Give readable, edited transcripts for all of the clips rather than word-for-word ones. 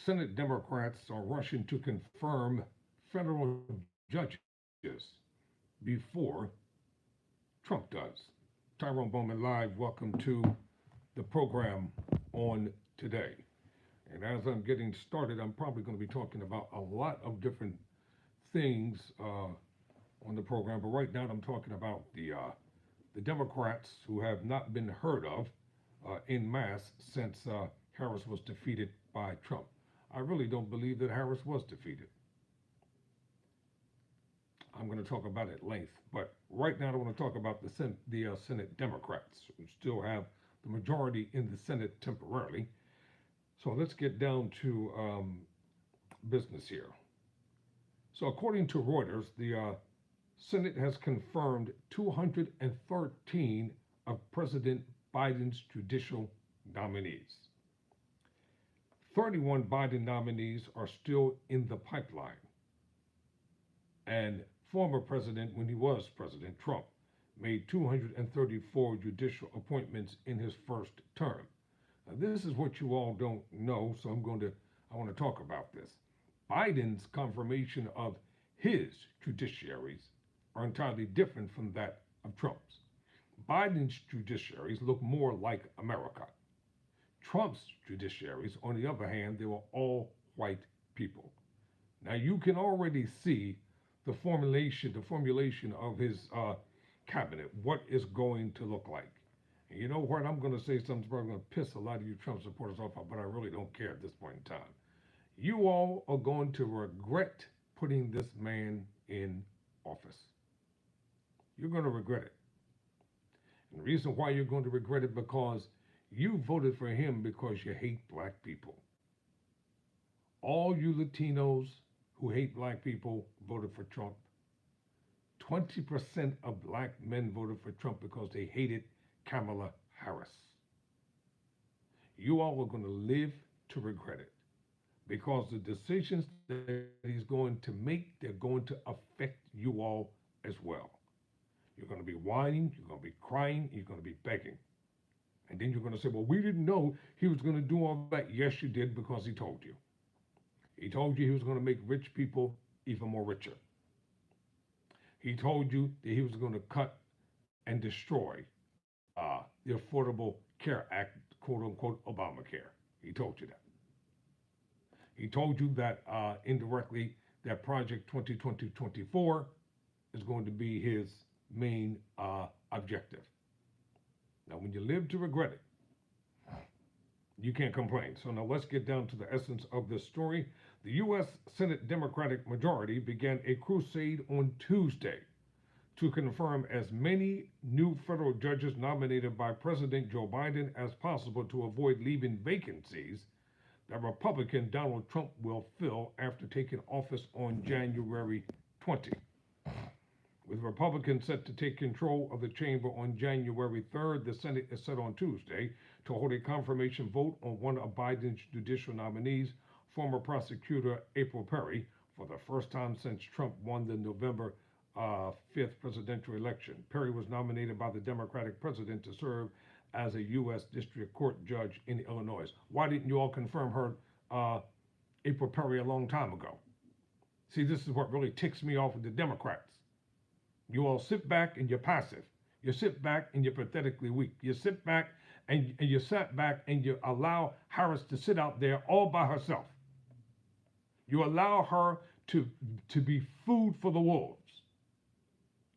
Senate Democrats are rushing to confirm federal judges before Trump does. Tyrone Bowman Live, welcome to the program on today. And as I'm getting started, I'm probably going to be talking about a lot of different things on the program, but right now I'm talking about the Democrats who have not been heard of en masse since Harris was defeated by Trump. I really don't believe that Harris was defeated. I'm going to talk about it at length, but right now I want to talk about the Senate Democrats who still have the majority in the Senate temporarily. So let's get down to business here. So according to Reuters, the Senate has confirmed 213 of President Biden's judicial nominees. 31 Biden nominees are still in the pipeline. And former president, when he was president, Trump, made 234 judicial appointments in his first term. Now, this is what you all don't know, so I want to talk about this. Biden's confirmation of his judiciaries are entirely different from that of Trump's. Biden's judiciaries look more like America. Trump's judiciaries, on the other hand, they were all white people. Now you can already see the formulation of his cabinet, what it's going to look like. And you know what? I'm going to say something probably going to piss a lot of you Trump supporters off, but I really don't care at this point in time. You all are going to regret putting this man in office. You're going to regret it. And the reason why you're going to regret it because you voted for him because you hate black people. All you Latinos who hate black people voted for Trump. 20% of black men voted for Trump because they hated Kamala Harris. You all are going to live to regret it because the decisions that he's going to make, they're going to affect you all as well. You're going to be whining, you're going to be crying, you're going to be begging. And then you're going to say, well, we didn't know he was going to do all that. Yes, you did, because he told you. He told you he was going to make rich people even more richer. He told you that he was going to cut and destroy the Affordable Care Act, quote unquote, Obamacare. He told you that. He told you that indirectly that Project 2020-24 is going to be his main objective. Now, when you live to regret it, you can't complain. So now let's get down to the essence of this story. The U.S. Senate Democratic majority began a crusade on Tuesday to confirm as many new federal judges nominated by President Joe Biden as possible to avoid leaving vacancies that Republican Donald Trump will fill after taking office on January 20. With Republicans set to take control of the chamber on January 3rd, the Senate is set on Tuesday to hold a confirmation vote on one of Biden's judicial nominees, former prosecutor April Perry, for the first time since Trump won the November 5th presidential election. Perry was nominated by the Democratic president to serve as a U.S. District Court judge in Illinois. Why didn't you all confirm her, April Perry, a long time ago? See, this is what really ticks me off with the Democrats. You all sit back and you're passive. You sit back and you're pathetically weak. You sit back and you sat back and you allow Harris to sit out there all by herself. You allow her to be food for the wolves.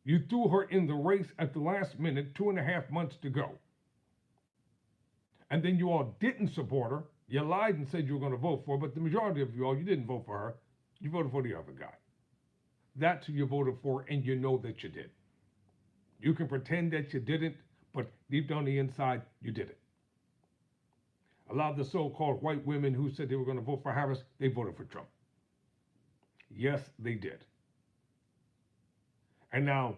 You threw her in the race at the last minute, 2.5 months to go. And then you all didn't support her. You lied and said you were going to vote for her, but the majority of you all, you didn't vote for her. You voted for the other guy. That's who you voted for, and you know that you did. You can pretend that you didn't, but deep down the inside, you did it. A lot of the so-called white women who said they were going to vote for Harris, they voted for Trump. Yes, they did. And now,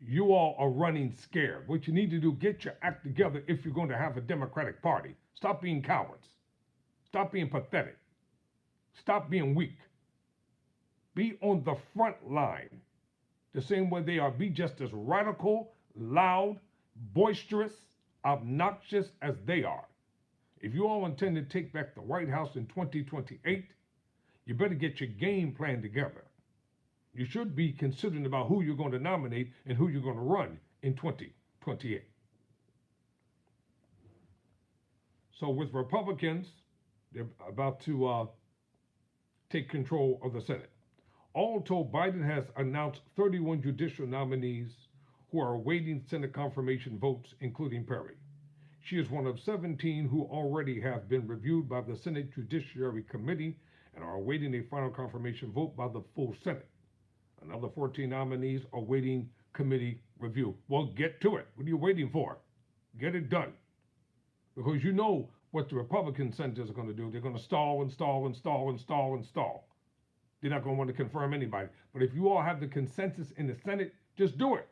you all are running scared. What you need to do, get your act together if you're going to have a Democratic Party. Stop being cowards. Stop being pathetic. Stop being weak. Be on the front line the same way they are. Be just as radical, loud, boisterous, obnoxious as they are. If you all intend to take back the White House in 2028, you better get your game plan together. You should be considering about who you're going to nominate and who you're going to run in 2028. So with Republicans, they're about to take control of the Senate. All told, Biden has announced 31 judicial nominees who are awaiting Senate confirmation votes, including Perry. She is one of 17 who already have been reviewed by the Senate Judiciary Committee and are awaiting a final confirmation vote by the full Senate. Another 14 nominees are waiting committee review. Well, get to it. What are you waiting for? Get it done. Because you know what the Republican senators are going to do. They're going to stall and stall and stall and stall and stall. They're not going to want to confirm anybody. But if you all have the consensus in the Senate, just do it.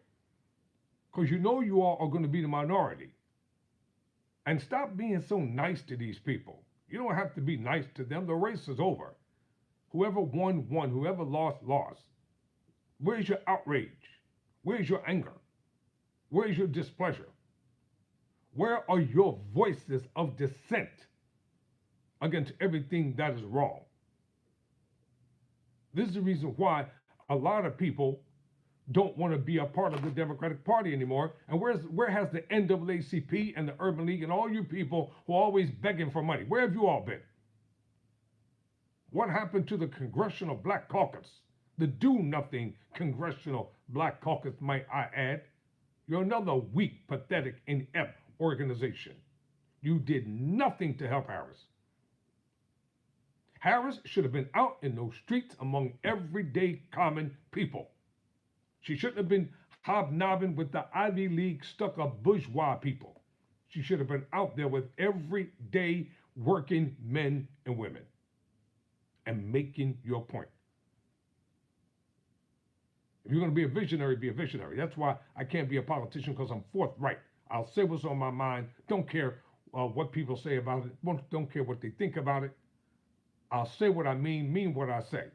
Because you know you all are going to be the minority. And stop being so nice to these people. You don't have to be nice to them. The race is over. Whoever won, won. Whoever lost, lost. Where's your outrage? Where's your anger? Where's your displeasure? Where are your voices of dissent against everything that is wrong? This is the reason why a lot of people don't want to be a part of the Democratic Party anymore. And where has the NAACP and the Urban League and all you people who are always begging for money? Where have you all been? What happened to the Congressional Black Caucus? The do-nothing Congressional Black Caucus, might I add. You're another weak, pathetic, inept organization. You did nothing to help Harris. Harris should have been out in those streets among everyday common people. She shouldn't have been hobnobbing with the Ivy League stuck-up bourgeois people. She should have been out there with everyday working men and women and making your point. If you're going to be a visionary, be a visionary. That's why I can't be a politician, because I'm forthright. I'll say what's on my mind. Don't care what people say about it. Don't care what they think about it. I'll say what I mean what I say.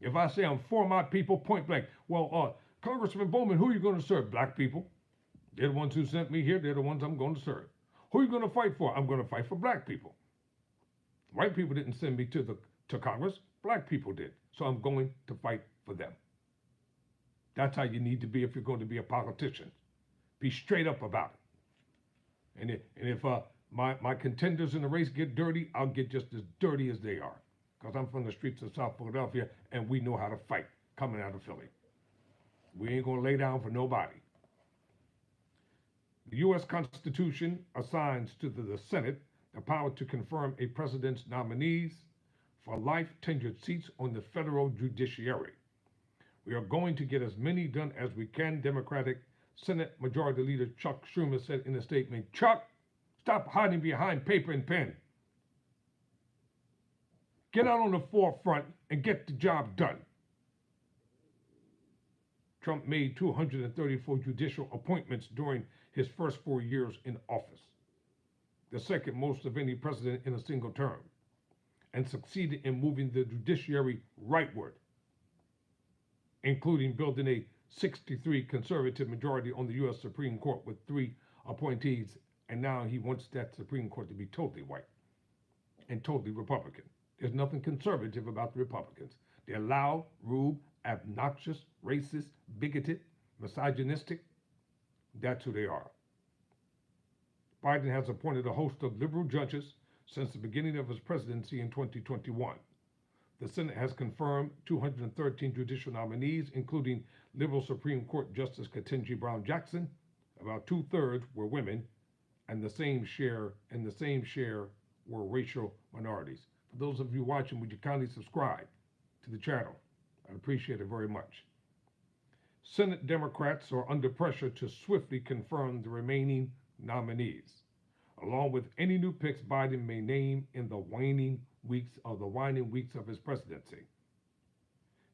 If I say I'm for my people, point blank, well, Congressman Bowman, who are you going to serve? Black people. They're the ones who sent me here. They're the ones I'm going to serve. Who are you going to fight for? I'm going to fight for black people. White people didn't send me to Congress. Black people did. So I'm going to fight for them. That's how you need to be if you're going to be a politician. Be straight up about it. And if my contenders in the race get dirty, I'll get just as dirty as they are. Because I'm from the streets of South Philadelphia, and we know how to fight coming out of Philly. We ain't going to lay down for nobody. The U.S. Constitution assigns to the Senate the power to confirm a president's nominees for life tenured seats on the federal judiciary. We are going to get as many done as we can, Democratic Senate Majority Leader Chuck Schumer said in a statement. Chuck, stop hiding behind paper and pen. Get out on the forefront and get the job done. Trump made 234 judicial appointments during his first 4 years in office, the second most of any president in a single term, and succeeded in moving the judiciary rightward, including building a 63 conservative majority on the U.S. Supreme Court with 3 appointees, and now he wants that Supreme Court to be totally white and totally Republican. There's nothing conservative about the Republicans. They're loud, rude, obnoxious, racist, bigoted, misogynistic. That's who they are. Biden has appointed a host of liberal judges since the beginning of his presidency in 2021. The Senate has confirmed 213 judicial nominees, including liberal Supreme Court Justice Ketanji Brown Jackson. About 2/3 were women, and the same share were racial minorities. For those of you watching, would you kindly subscribe to the channel? I'd appreciate it very much. Senate Democrats are under pressure to swiftly confirm the remaining nominees, along with any new picks Biden may name in the waning weeks of his presidency.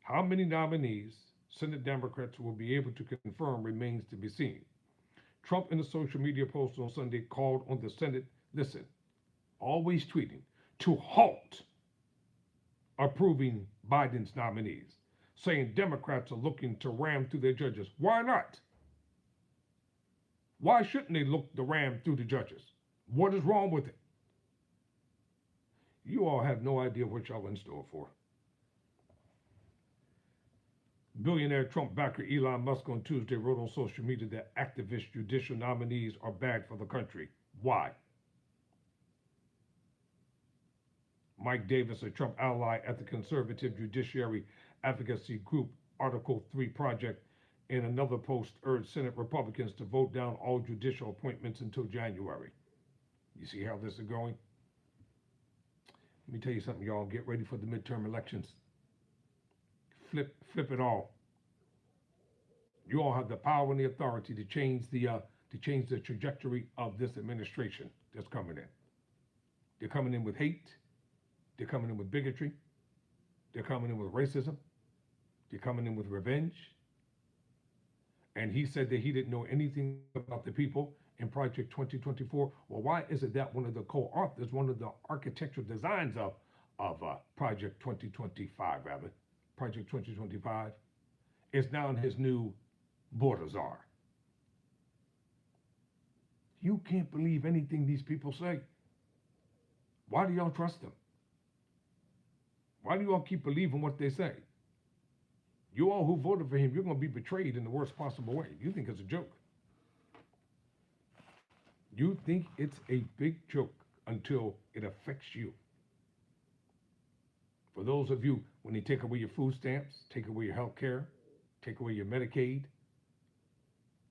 How many nominees Senate Democrats will be able to confirm remains to be seen. Trump, in a social media post on Sunday, called on the Senate, listen, always tweeting, to halt approving Biden's nominees, saying Democrats are looking to ram through their judges. Why not? Why shouldn't they look to ram through the judges? What is wrong with it? You all have no idea what y'all in store for. Billionaire Trump backer Elon Musk on Tuesday wrote on social media that activist judicial nominees are bad for the country. Why? Mike Davis, a Trump ally at the conservative judiciary advocacy group Article 3 Project, in another post urged Senate Republicans to vote down all judicial appointments until January. You see how this is going? Let me tell you something, y'all. Get ready for the midterm elections. Flip it all. You all have the power and the authority to change the trajectory of this administration that's coming in. They're coming in with hate. They're coming in with bigotry. They're coming in with racism. They're coming in with revenge. And he said that he didn't know anything about the people in Project 2024. Well, why is it that one of the co-authors, one of the architectural designs of Project 2025, Project 2025, is now his new border czar? You can't believe anything these people say. Why do y'all trust them? Why do you all keep believing what they say? You all who voted for him, you're going to be betrayed in the worst possible way. You think it's a joke. You think it's a big joke until it affects you. For those of you, when they take away your food stamps, take away your health care, take away your Medicaid,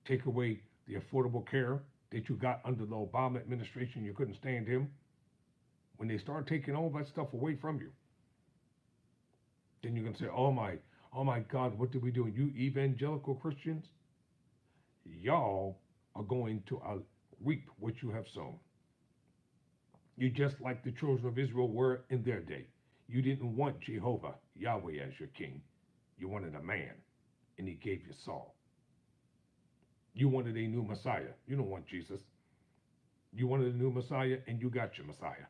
take away the affordable care that you got under the Obama administration, you couldn't stand him. When they start taking all that stuff away from you, then you can say, oh my God, what did we do? You evangelical Christians, y'all are going to reap what you have sown. You're just like the children of Israel were in their day. You didn't want Jehovah, Yahweh, as your king. You wanted a man, and he gave you Saul. You wanted a new Messiah. You don't want Jesus. You wanted a new Messiah, and you got your Messiah.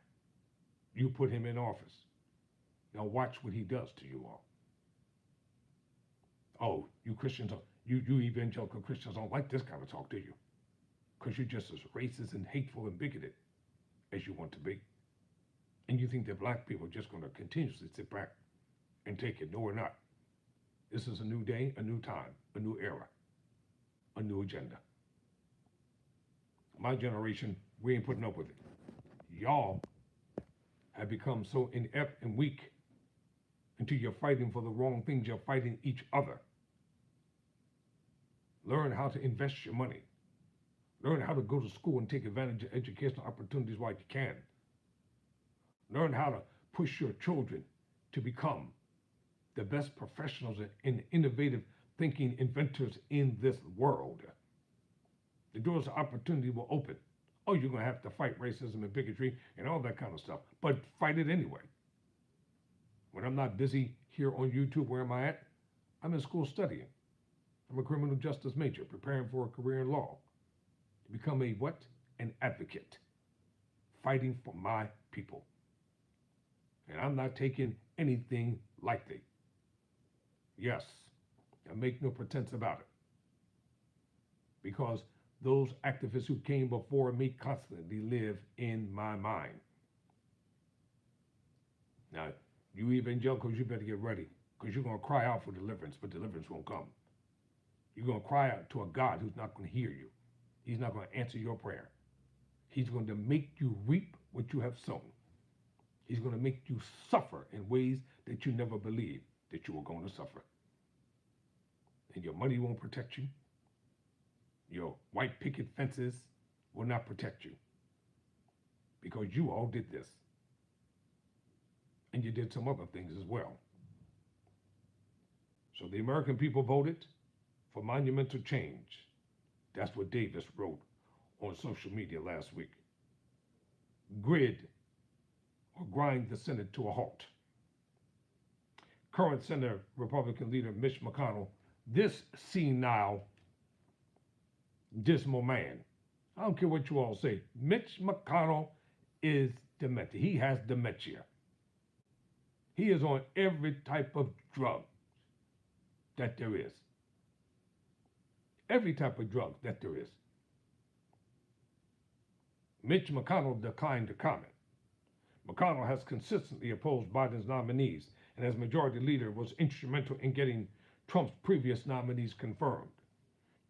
You put him in office. Now watch what he does to you all. Oh, you Christians, you evangelical Christians don't like this kind of talk, do you? Because you're just as racist and hateful and bigoted as you want to be. And you think that black people are just going to continuously sit back and take it. No, we're not. This is a new day, a new time, a new era, a new agenda. My generation, we ain't putting up with it. Y'all have become so inept and weak until you're fighting for the wrong things. You're fighting each other. Learn how to invest your money. Learn how to go to school and take advantage of educational opportunities while you can. Learn how to push your children to become the best professionals and innovative thinking inventors in this world. The doors of opportunity will open. Oh, you're going to have to fight racism and bigotry and all that kind of stuff, but fight it anyway. When I'm not busy here on YouTube, where am I at? I'm in school studying. I'm a criminal justice major, preparing for a career in law. To become a what? An advocate. Fighting for my people. And I'm not taking anything lightly. Yes, I make no pretense about it. Because those activists who came before me constantly live in my mind. Now, you evangelicals, you better get ready, because you're going to cry out for deliverance, but deliverance won't come. You're going to cry out to a God who's not going to hear you. He's not going to answer your prayer. He's going to make you reap what you have sown. He's going to make you suffer in ways that you never believed that you were going to suffer. And your money won't protect you. Your white picket fences will not protect you. Because you all did this. And you did some other things as well. So the American people voted for monumental change. That's what Davis wrote on social media last week. Grid or grind the Senate to a halt. Current Senate Republican leader Mitch McConnell, this senile, dismal man, I don't care what you all say, Mitch McConnell is demented. He has dementia. He is on every type of drug that there is. Every type of drug that there is. Mitch McConnell declined to comment. McConnell has consistently opposed Biden's nominees and as majority leader was instrumental in getting Trump's previous nominees confirmed.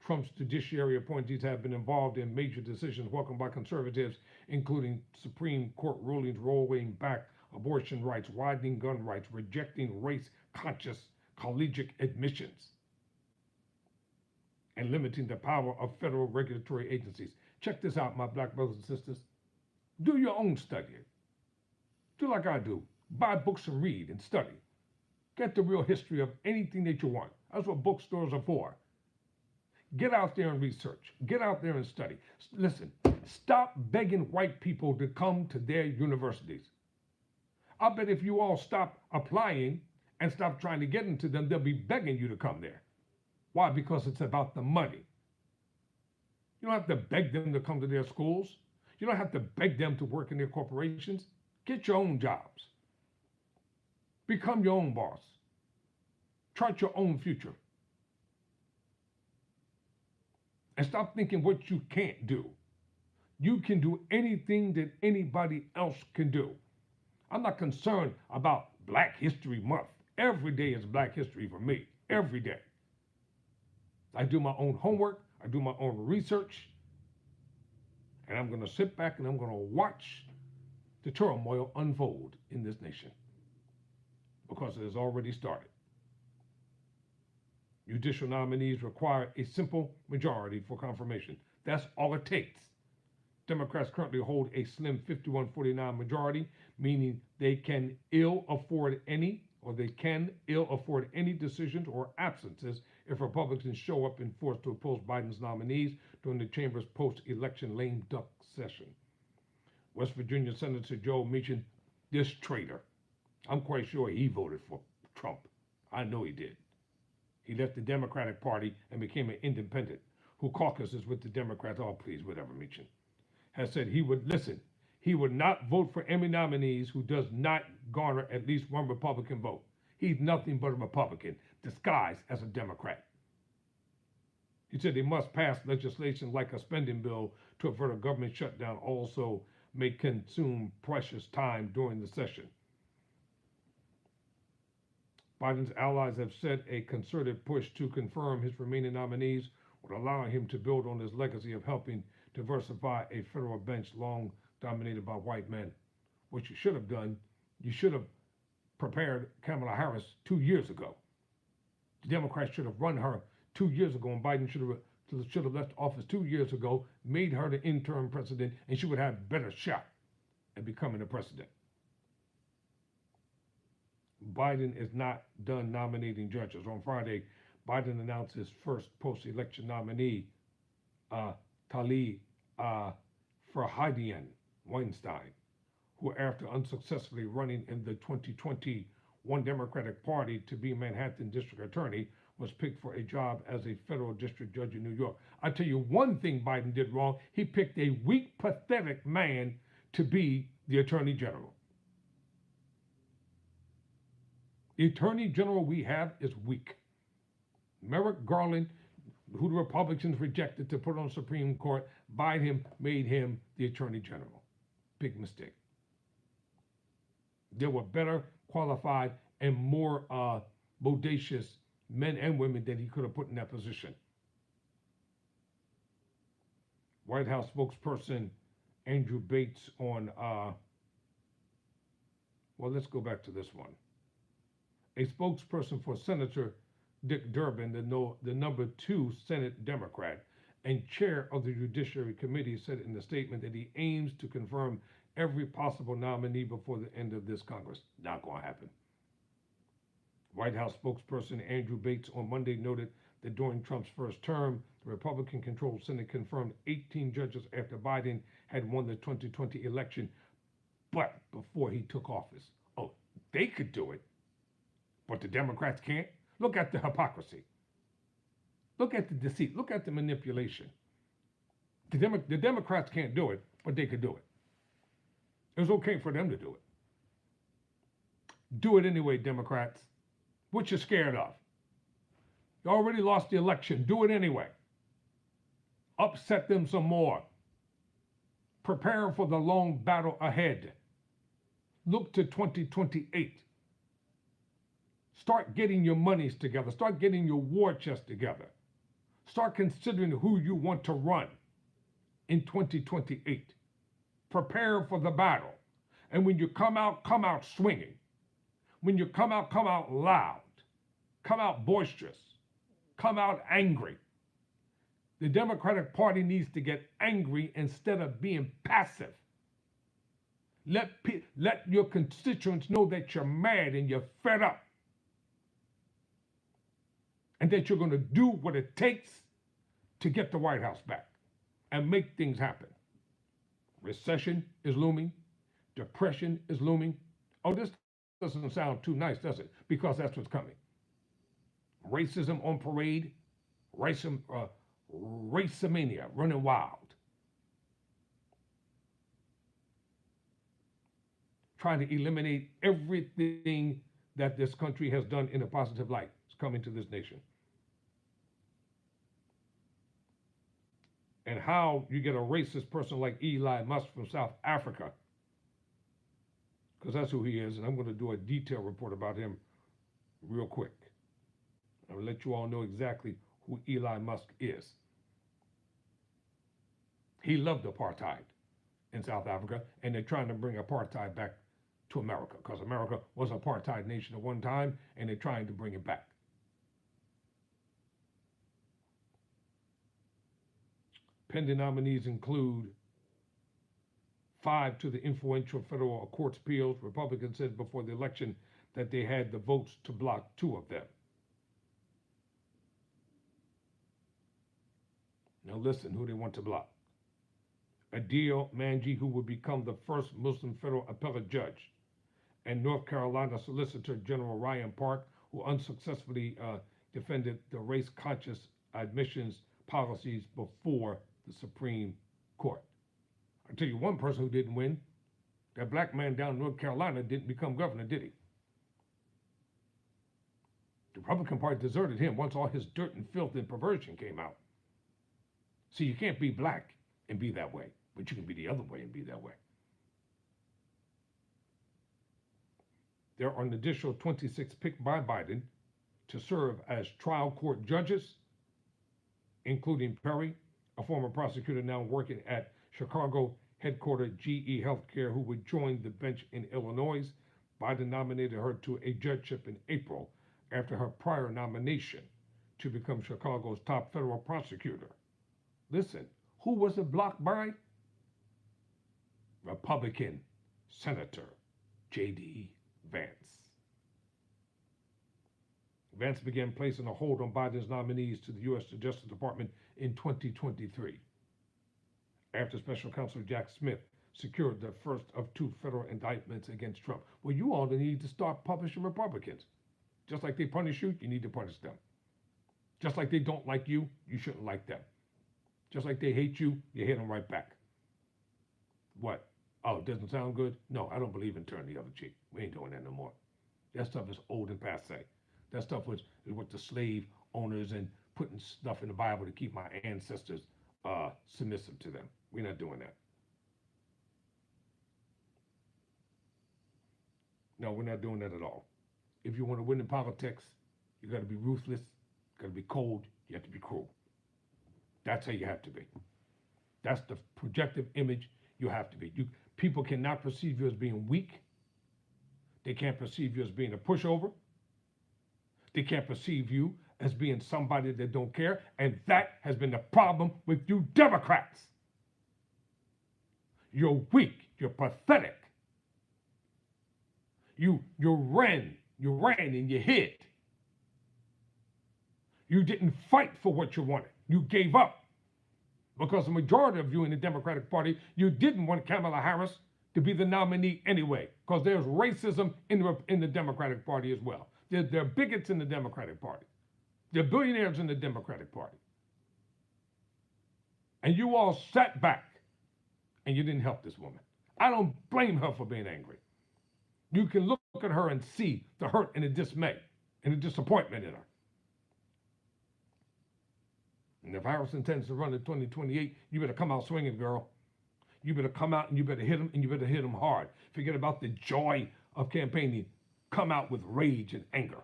Trump's judiciary appointees have been involved in major decisions welcomed by conservatives, including Supreme Court rulings rolling back abortion rights, widening gun rights, rejecting race-conscious collegiate admissions, and limiting the power of federal regulatory agencies. Check this out, my black brothers and sisters. Do your own study. Do like I do. Buy books and read and study. Get the real history of anything that you want. That's what bookstores are for. Get out there and research. Get out there and study. Listen, stop begging white people to come to their universities. I bet if you all stop applying and stop trying to get into them, they'll be begging you to come there. Why? Because it's about the money. You don't have to beg them to come to their schools. You don't have to beg them to work in their corporations. Get your own jobs. Become your own boss. Chart your own future. And stop thinking what you can't do. You can do anything that anybody else can do. I'm not concerned about Black History Month. Every day is Black History for me. Every day. I do my own homework. I do my own research. And I'm going to sit back and I'm going to watch the turmoil unfold in this nation. Because it has already started. Judicial nominees require a simple majority for confirmation. That's all it takes. Democrats currently hold a slim 51-49 majority, meaning they can ill afford any decisions or absences if Republicans show up in force to oppose Biden's nominees during the chamber's post-election lame duck session. West Virginia Senator Joe Manchin, this traitor, I'm quite sure he voted for Trump. I know he did. He left the Democratic Party and became an independent who caucuses with the Democrats. Oh, please, whatever, Manchin. Has said he would not vote for any nominees who does not garner at least one Republican vote. He's nothing but a Republican, disguised as a Democrat. He said they must pass legislation like a spending bill to avert a government shutdown, also may consume precious time during the session. Biden's allies have said a concerted push to confirm his remaining nominees would allow him to build on his legacy of helping diversify a federal bench long dominated by white men. What you should have done, you should have prepared Kamala Harris 2 years ago. The Democrats should have run her 2 years ago, and Biden should have left office 2 years ago, made her the interim president, and she would have a better shot at becoming the president. Biden is not done nominating judges. On Friday, Biden announced his first post-election nominee, Tali Farhadian Weinstein, who after unsuccessfully running in the 2021 Democratic Party to be Manhattan District Attorney, was picked for a job as a federal district judge in New York. I tell you one thing Biden did wrong. He picked a weak, pathetic man to be the Attorney General. The Attorney General we have is weak. Merrick Garland, who the Republicans rejected to put on the Supreme Court, Biden made him the Attorney General. Big mistake. There were better qualified and more bodacious men and women that he could have put in that position. White House spokesperson Andrew Bates on, well, let's go back to this one. A spokesperson for Senator Dick Durbin, the number 2 Senate Democrat and chair of the Judiciary Committee, said in the statement that he aims to confirm every possible nominee before the end of this Congress. Not going to happen. White House spokesperson Andrew Bates on Monday noted that during Trump's first term, the Republican-controlled Senate confirmed 18 judges after Biden had won the 2020 election, but before he took office. Oh, they could do it, but the Democrats can't? Look at the hypocrisy. Look at the deceit. Look at the manipulation. The Democrats can't do it, but they could do it. It was okay for them to do it. Do it anyway, Democrats. What you scared of? You already lost the election. Do it anyway. Upset them some more. Prepare for the long battle ahead. look to 2028. Start getting your monies together. Start getting your war chest together. Start considering who you want to run in 2028. Prepare for the battle. And when you come out swinging. When you come out loud. Come out boisterous. Come out angry. The Democratic Party needs to get angry instead of being passive. Let your constituents know that you're mad and you're fed up. And that you're going to do what it takes to get the White House back and make things happen. Recession is looming. Depression is looming. Oh, this doesn't sound too nice, does it? Because that's what's coming. Racism on parade. Racemania running wild. Trying to eliminate everything that this country has done in a positive light. It's coming to this nation. And how you get a racist person like Elon Musk from South Africa, because that's who he is, and I'm going to do a detailed report about him real quick. I'll let you all know exactly who Elon Musk is. He loved apartheid in South Africa, and they're trying to bring apartheid back to America, because America was an apartheid nation at one time, and they're trying to bring it back. Pending nominees include 5 to the influential federal court's appeals. Republicans said before the election that they had the votes to block 2 of them. Now listen, who they want to block. Adil Manji, who would become the first Muslim federal appellate judge, and North Carolina Solicitor General Ryan Park, who unsuccessfully defended the race-conscious admissions policies before the Supreme Court. I'll tell you one person who didn't win. That black man down in North Carolina didn't become governor, did he? The Republican Party deserted him once all his dirt and filth and perversion came out. See, you can't be black and be that way, but you can be the other way and be that way. There are an additional 26 picked by Biden to serve as trial court judges, including Perry, a former prosecutor now working at Chicago headquartered GE Healthcare, who would join the bench in Illinois. Biden nominated her to a judgeship in April after her prior nomination to become Chicago's top federal prosecutor. Listen, who was it blocked by? Republican Senator J.D. Vance. Vance began placing a hold on Biden's nominees to the U.S. Justice Department in 2023, after Special Counsel Jack Smith secured the first of 2 federal indictments against Trump. Well, you all need to start punishing Republicans. Just like they punish you, you need to punish them. Just like they don't like you, you shouldn't like them. Just like they hate you, you hate them right back. What? Oh, it doesn't sound good? No, I don't believe in turning the other cheek. We ain't doing that no more. That stuff is old and passé. That stuff was with the slave owners and putting stuff in the Bible to keep my ancestors submissive to them. We're not doing that. No, we're not doing that at all. If you want to win in politics, you got to be ruthless, you got to be cold, you have to be cruel. That's how you have to be. That's the projective image you have to be. People cannot perceive you as being weak. They can't perceive you as being a pushover. They can't perceive you as being somebody that don't care. And that has been the problem with you Democrats. You're weak. You're pathetic. You ran and you hid. You didn't fight for what you wanted. You gave up. Because the majority of you in the Democratic Party, you didn't want Kamala Harris to be the nominee anyway, because there's racism in the Democratic Party as well. There are bigots in the Democratic Party. There are billionaires in the Democratic Party. And you all sat back and you didn't help this woman. I don't blame her for being angry. You can look at her and see the hurt and the dismay and the disappointment in her. And if Harris intends to run in 2028, you better come out swinging, girl. You better come out and you better hit them, and you better hit them hard. Forget about the joy of campaigning. Come out with rage and anger.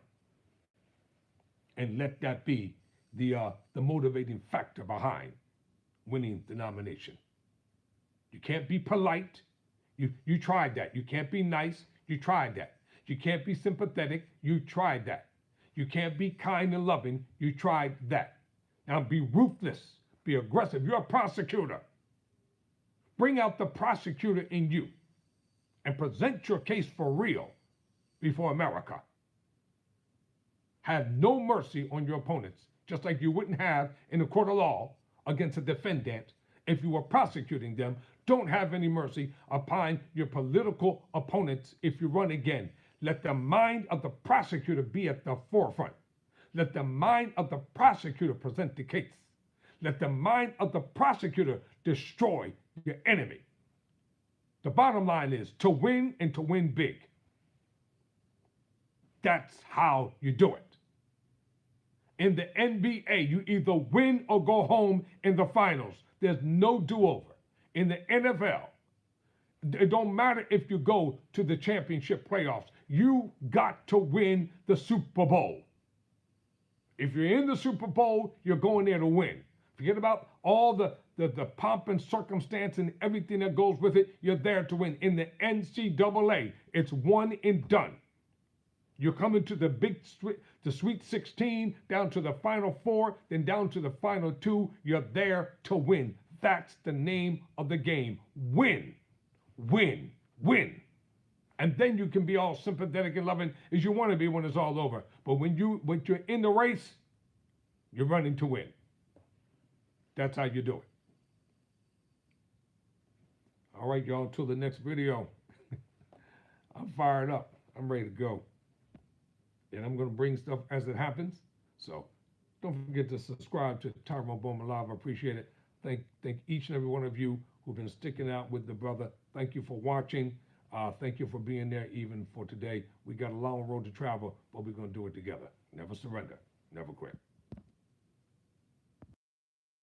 And let that be the motivating factor behind winning the nomination. You can't be polite. You tried that. You can't be nice. You tried that. You can't be sympathetic. You tried that. You can't be kind and loving. You tried that. Now be ruthless. Be aggressive. You're a prosecutor. Bring out the prosecutor in you and present your case for real before America. Have no mercy on your opponents, just like you wouldn't have in a court of law against a defendant if you were prosecuting them. Don't have any mercy upon your political opponents if you run again. Let the mind of the prosecutor be at the forefront. Let the mind of the prosecutor present the case. Let the mind of the prosecutor destroy your enemy. The bottom line is to win, and to win big. That's how you do it. In the NBA, you either win or go home in the finals. There's no do-over. In the NFL, it don't matter if you go to the championship playoffs. You got to win the Super Bowl. If you're in the Super Bowl, you're going there to win. Forget about all the pomp and circumstance and everything that goes with it. You're there to win. In the NCAA, it's one and done. You're coming to the Sweet 16, down to the Final Four, then down to the Final Two. You're there to win. That's the name of the game. Win, win, win. And then you can be all sympathetic and loving as you want to be when it's all over. But when you're in the race, you're running to win. That's how you do it. All right, y'all, until the next video. I'm fired up. I'm ready to go. And I'm going to bring stuff as it happens. So don't forget to subscribe to Tyrone Bowman Live. I appreciate it. Thank each and every one of you who've been sticking out with the brother. Thank you for watching. Thank you for being there even for today. We got a long road to travel, but we're going to do it together. Never surrender. Never quit.